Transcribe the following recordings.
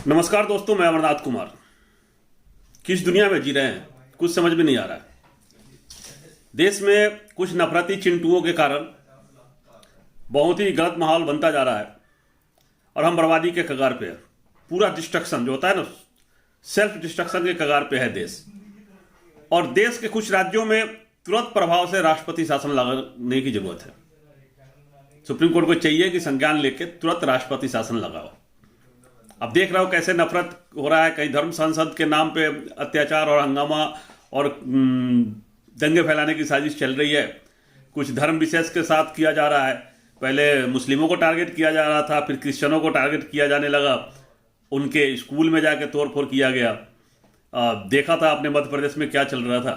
नमस्कार दोस्तों, मैं अमरनाथ कुमार। किस दुनिया में जी रहे हैं कुछ समझ में नहीं आ रहा है। देश में कुछ नफरती चिंटुओं के कारण बहुत ही गलत माहौल बनता जा रहा है और हम बर्बादी के कगार पे है। पूरा डिस्ट्रक्शन जो होता है ना, सेल्फ डिस्ट्रक्शन के कगार पे है देश। और देश के कुछ राज्यों में तुरंत प्रभाव से राष्ट्रपति शासन लगाने की जरूरत है। सुप्रीम कोर्ट को चाहिए कि संज्ञान लेके तुरंत राष्ट्रपति शासन लगाओ। अब देख रहे हो कैसे नफरत हो रहा है। कहीं धर्म संसद के नाम पे अत्याचार और हंगामा और दंगे फैलाने की साजिश चल रही है। कुछ धर्म विशेष के साथ किया जा रहा है। पहले मुस्लिमों को टारगेट किया जा रहा था, फिर क्रिश्चियनों को टारगेट किया जाने लगा। उनके स्कूल में जाके तोड़फोड़ किया गया। देखा था आपने मध्य प्रदेश में क्या चल रहा था।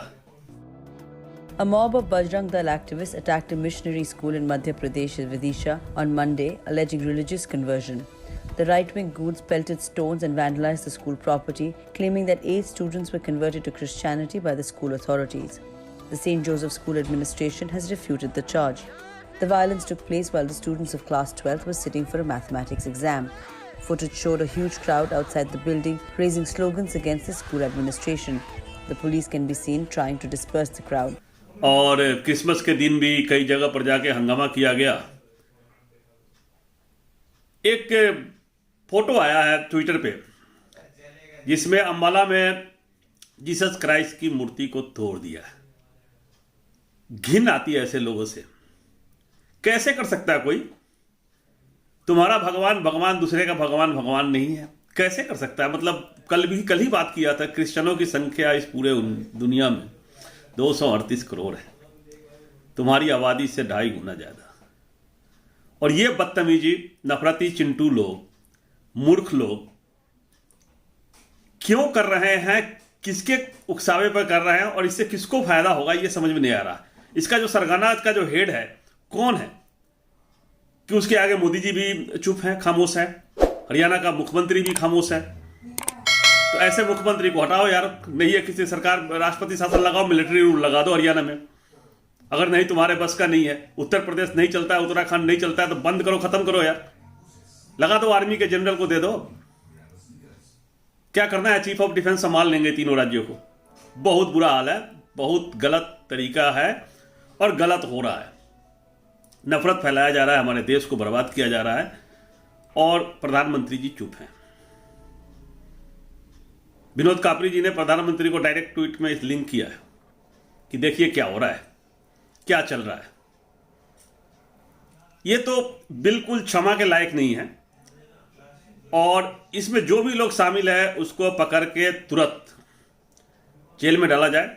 A mob of Bajrang Dal activists attacked a missionary school in Madhya Pradesh, Vidisha, on Monday, alleging religious conversion. The right-wing goons pelted stones and vandalized the school property, claiming that 8 students were converted to Christianity by the school authorities. The St. Joseph School administration has refuted the charge. The violence took place while the students of class 12th were sitting for a mathematics exam. Footage showed a huge crowd outside the building, raising slogans against the school administration. The police can be seen trying to disperse the crowd. और Christmas के दिन भी कई जगह पर जाके हंगामा किया गया। एक फोटो आया है ट्विटर पे जिसमें अंबाला में जीसस क्राइस्ट की मूर्ति को तोड़ दिया है। घिन आती है ऐसे लोगों से। कैसे कर सकता है कोई? तुम्हारा भगवान भगवान, दूसरे का भगवान भगवान नहीं है। कैसे कर सकता है? मतलब कल ही बात किया था, क्रिश्चियनों की संख्या इस पूरे दुनिया में 238 करोड़ है। तुम्हारी आबादी से 2.5 गुना ज्यादा। और ये बदतमीजी नफरती चिंटू लोग, मूर्ख लोग क्यों कर रहे हैं? किसके उकसावे पर कर रहे हैं और इससे किसको फायदा होगा ये समझ में नहीं आ रहा। इसका जो सरगना का जो हेड है कौन है कि उसके आगे मोदी जी भी चुप हैं, खामोश हैं। हरियाणा का मुख्यमंत्री भी खामोश है। तो ऐसे मुख्यमंत्री को हटाओ यार। नहीं है किसी सरकार, राष्ट्रपति शासन लगाओ, मिलिट्री रूल लगा दो हरियाणा में। अगर नहीं तुम्हारे बस का नहीं है, उत्तर प्रदेश नहीं चलता है, उत्तराखंड नहीं चलता है, तो बंद करो, खत्म करो यार। लगा दो, आर्मी के जनरल को दे दो। क्या करना है? चीफ ऑफ डिफेंस संभाल लेंगे तीनों राज्यों को। बहुत बुरा हाल है, बहुत गलत तरीका है और गलत हो रहा है। नफरत फैलाया जा रहा है, हमारे देश को बर्बाद किया जा रहा है और प्रधानमंत्री जी चुप हैं। विनोद कापरी जी ने प्रधानमंत्री को डायरेक्ट ट्वीट में लिंक किया है कि देखिए क्या हो रहा है, क्या चल रहा है। ये तो बिल्कुल क्षमा के लायक नहीं है और इसमें जो भी लोग शामिल है उसको पकड़ के तुरंत जेल में डाला जाए।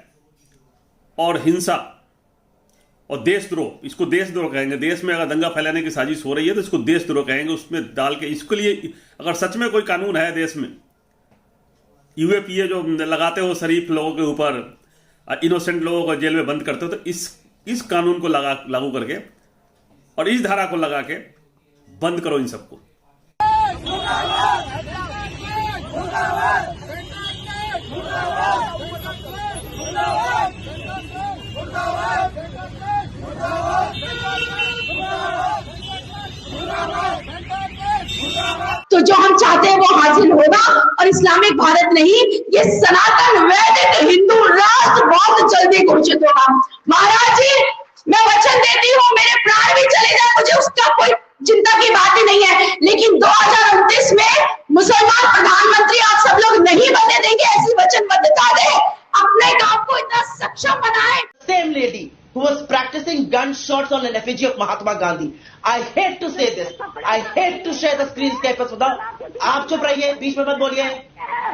और हिंसा और देशद्रोह, इसको देशद्रोह कहेंगे। देश में अगर दंगा फैलाने की साजिश हो रही है तो इसको देशद्रोह कहेंगे। उसमें डाल के इसके लिए अगर सच में कोई कानून है देश में, यूएपीए जो लगाते हो शरीफ लोगों के ऊपर, इनोसेंट लोगों को जेल में बंद करते हो, तो इस कानून को लागू करके और इस धारा को लगा के बंद करो इन सबको। तो जो हम चाहते हैं वो हासिल होगा और इस्लामिक भारत नहीं, ये सनातन वैदिक हिंदू राष्ट्र बहुत जल्दी घोषित होगा। महाराज जी, मैं वचन देती हूँ, मेरे प्राण भी चले जाए, मुझे उसका कोई चिंता की बात ही नहीं है, लेकिन 2029 में मुसलमान प्रधानमंत्री आप सब लोग नहीं बनने देंगे। ऐसी वचनबद्धता दे, अपने काम को इतना सक्षम बनाए। Same lady who was practicing gunshots on an effigy of Mahatma Gandhi. I hate to say this. I hate to share the screen capers with you. आप चुप रहिए, बीच में मत बोलिए।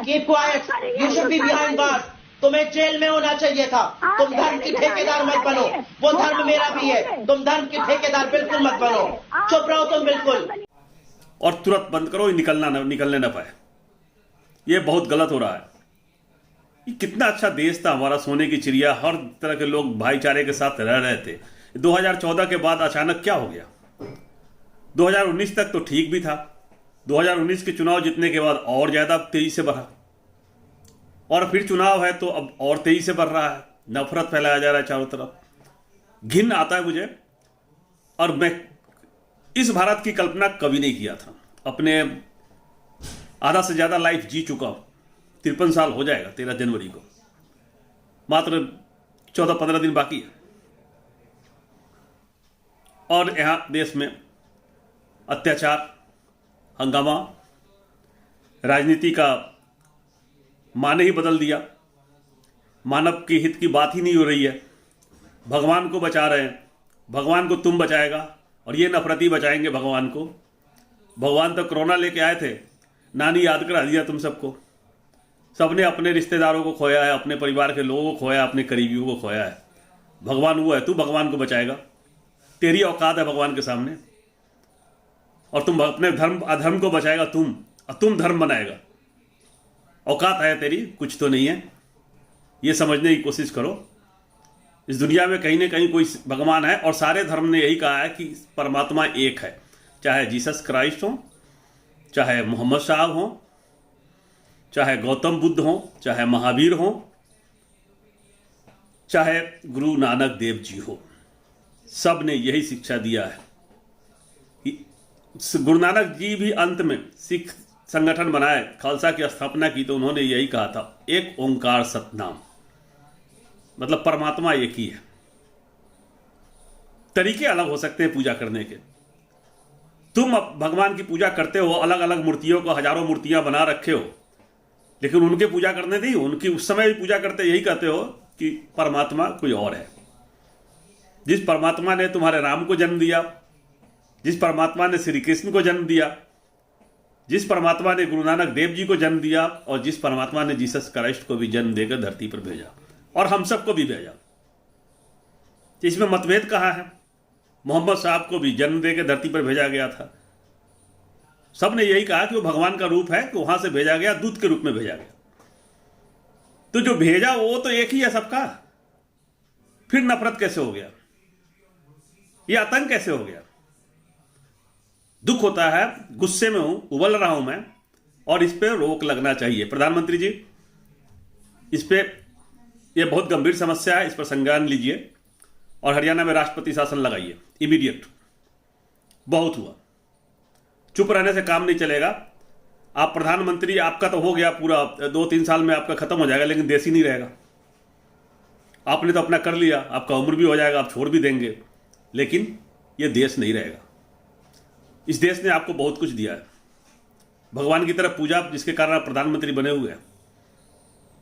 Keep quiet. You should be behind bars. तुम्हें jail में होना चाहिए था। तुम धर्म की ठेकेदार मत बनो। वो धर्म मेरा भी है। तुम धर्म की ठेकेदार बिल्कुल मत बनो। चुप रहो तुम बिल्कुल। और तुरंत बंद करो, निकलने ना पाए। ये बहुत गलत हो रहा है। कितना अच्छा देश था हमारा, सोने की चिड़िया। हर तरह के लोग भाईचारे के साथ रह रहे थे। 2014 के बाद अचानक क्या हो गया? 2019 तक तो ठीक भी था। 2019 के चुनाव जीतने के बाद और ज्यादा तेजी से बढ़ा और फिर चुनाव है तो अब और तेजी से बढ़ रहा है। नफरत फैलाया जा रहा है चारों तरफ। घिन आता है मुझे। और मैं इस भारत की कल्पना कभी नहीं किया था। अपने आधा से ज़्यादा लाइफ जी चुका हूँ। 53 साल हो जाएगा 13 जनवरी को, मात्र 14-15 दिन बाकी है। और यहाँ देश में अत्याचार, हंगामा, राजनीति का माने ही बदल दिया। मानव के हित की बात ही नहीं हो रही है। भगवान को बचा रहे हैं, भगवान को तुम बचाएगा और ये नफरती बचाएंगे भगवान को। भगवान तो कोरोना लेके आए थे, नानी याद करा दिया तुम सबको। सबने अपने रिश्तेदारों को खोया है, अपने परिवार के लोगों को खोया है, अपने करीबियों को खोया है। भगवान वो है, तू भगवान को बचाएगा। तेरी औकात है भगवान के सामने। और तुम अपने धर्म अधर्म को बचाएगा तुम, और तुम धर्म बनाएगा। औकात है तेरी, कुछ तो नहीं है। ये समझने की कोशिश करो, इस दुनिया में कहीं ना कहीं कोई भगवान है। और सारे धर्म ने यही कहा है कि परमात्मा एक है, चाहे जीसस क्राइस्ट हो, चाहे मोहम्मद साहब हो, चाहे गौतम बुद्ध हो, चाहे महावीर हो, चाहे गुरु नानक देव जी हो। सब ने यही शिक्षा दिया है। गुरु नानक जी भी अंत में सिख संगठन बनाए, खालसा की स्थापना की, तो उन्होंने यही कहा था, एक ओंकार सतनाम, मतलब परमात्मा एक ही है। तरीके अलग हो सकते हैं पूजा करने के। तुम अब भगवान की पूजा करते हो, अलग अलग मूर्तियों को, हजारों मूर्तियां बना रखे हो, लेकिन उनके पूजा करने दी, उनकी उस समय भी पूजा करते यही कहते हो कि परमात्मा कोई और है। जिस परमात्मा ने तुम्हारे राम को जन्म दिया, जिस परमात्मा ने श्री कृष्ण को जन्म दिया, जिस परमात्मा ने गुरु नानक देव जी को जन्म दिया, और जिस परमात्मा ने जीसस क्राइस्ट को भी जन्म देकर धरती पर भेजा, और हम सबको भी भेजा, इसमें मतभेद कहाँ है? मोहम्मद साहब को भी जन्म देकर धरती पर भेजा गया था। सबने यही कहा कि वो भगवान का रूप है, कि वहां से भेजा गया, दूत के रूप में भेजा गया। तो जो भेजा वो तो एक ही है सबका। फिर नफरत कैसे हो गया? ये आतंक कैसे हो गया? दुख होता है, गुस्से में हूं, उबल रहा हूं मैं, और इस पे रोक लगना चाहिए। प्रधानमंत्री जी, इस पे ये बहुत गंभीर समस्या है, इस पर संज्ञान लीजिए और हरियाणा में राष्ट्रपति शासन लगाइए इमीडिएट। बहुत हुआ, चुप रहने से काम नहीं चलेगा। आप प्रधानमंत्री, आपका तो हो गया पूरा, 2-3 साल में आपका खत्म हो जाएगा, लेकिन देश ही नहीं रहेगा। आपने तो अपना कर लिया, आपका उम्र भी हो जाएगा, आप छोड़ भी देंगे, लेकिन ये देश नहीं रहेगा। इस देश ने आपको बहुत कुछ दिया है, भगवान की तरफ पूजा, जिसके कारण आप प्रधानमंत्री बने हुए हैं।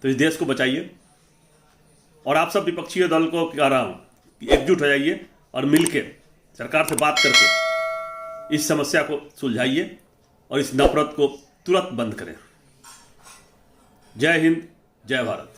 तो इस देश को बचाइए। और आप सब विपक्षी दल को कह रहा हूं कि एकजुट हो जाइए और मिलके सरकार से बात करके इस समस्या को सुलझाइए और इस नफरत को तुरंत बंद करें। जय हिंद, जय भारत।